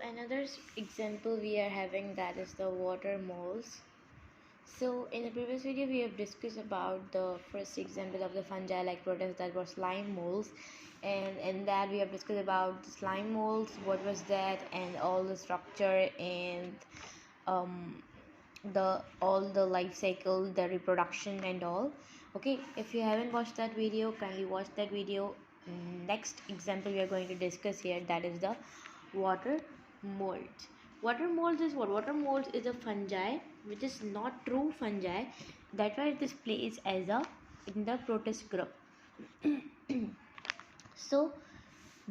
another example we are having, that is the water moles. So in the previous video we have discussed about the first example of the fungi like protists, that was slime moles, and in that we have discussed about the slime moles, what was that, and all the structure and um, the all the life cycle, the reproduction and all. Okay, if you haven't watched that video, kindly watch that video. Next example we are going to discuss here, that is the water molds. Water molds is what? Water molds is a fungi which is not true fungi. That's why this plays as a in the protist group. So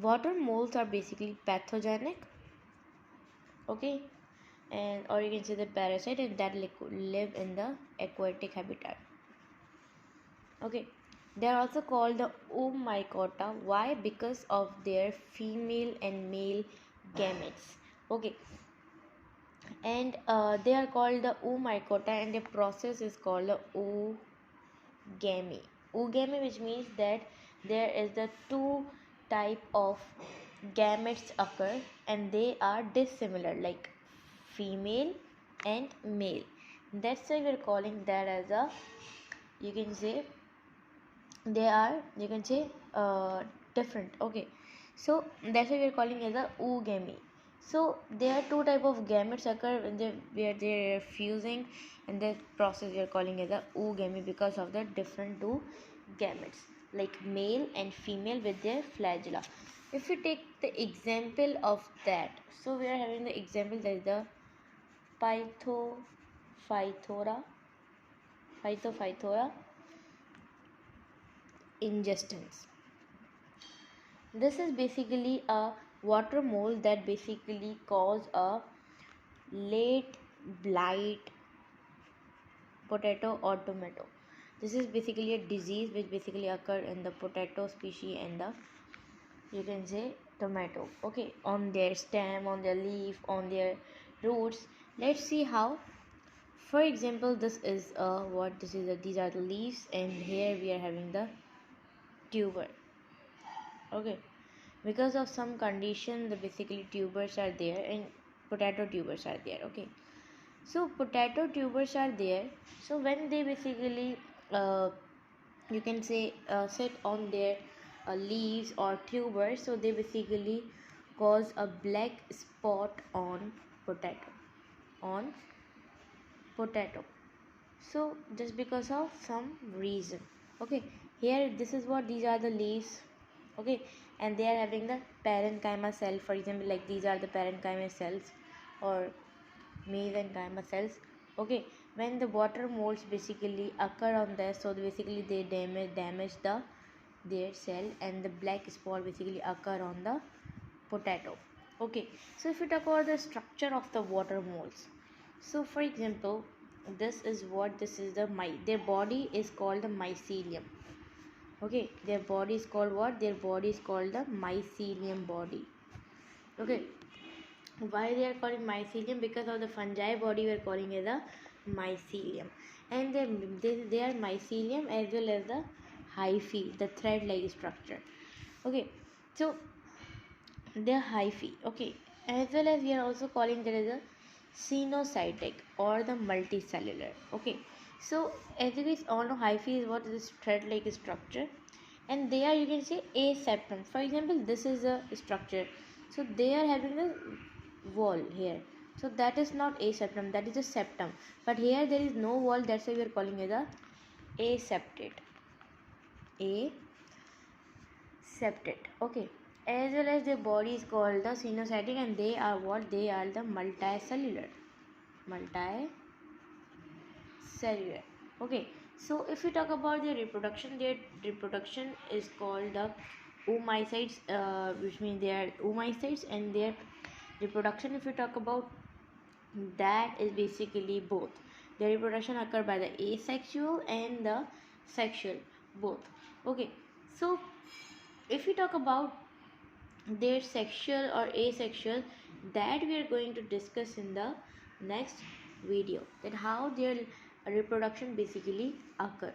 water molds are basically pathogenic, okay, and or you can say the parasite, and that live in the aquatic habitat. Okay, they are also called the oomycota. Why? Because of their female and male gametes. Okay, and they are called the oomycota, and the process is called the oogamy. Oogamy, which means that there is the two type of gametes occur, and they are dissimilar, like female and male. That's why we're calling that as a, you can say, they are, you can say, different. Okay, so that's why we're calling as a oogamy. So there are two type of gametes occur when where they are fusing, and that process we are calling as a oogamy because of the different two gametes, like male and female with their flagella. If you take the example of that, so we are having the example that is the Pythophythora ingestans. This is basically a water mold that basically cause a late blight potato or tomato. This is basically a disease which basically occur in the potato species and the, you can say, tomato. Okay, on their stem, on their leaf, on their roots. Let's see how. For example, this is what this is. These are the leaves, and here we are having the tuber. Okay, because of some condition, the basically tubers are there, and potato tubers are there. Okay, so potato tubers are there. So when they basically you can say sit on their leaves or tubers, so they basically cause a black spot on potato on potato. So just because of some reason. Okay, here this is what, these are the leaves. Okay, and they are having the parenchyma cell. For example, like these are the parenchyma cells or mesenchyma cells. Okay, when the water molds basically occur on this, so basically they damage the their cell, and the black spot basically occur on the potato. Okay, so if you talk about the structure of the water molds, so for example, this is what, this is the their body is called the mycelium. Okay, their body is called what? Their body is called the mycelium body. Okay, why they are calling mycelium? Because of the fungi body we are calling it a mycelium, and they are mycelium as well as the hyphae, the thread like structure. Okay, so they're hyphae. Okay, as well as we are also calling that as a cenocytic or the multicellular. Okay, so as you guys all know, hyphae is what is this thread like structure, and they are, you can say, aseptum. For example, this is a structure, so they are having the wall here, so that is not aseptum, that is a septum, but here there is no wall, that's why we are calling it a aseptate. Aseptate. Okay, as well as their body is called the cenocytic, and they are what? They are the multicellular. Okay, so if we talk about their reproduction is called the oocytes, which means they are oocytes, and their reproduction, if we talk about, that is basically both. Their reproduction occur by the asexual and the sexual, both. Okay, so if we talk about their sexual or asexual, that we are going to discuss in the next video, that how their reproduction basically occur.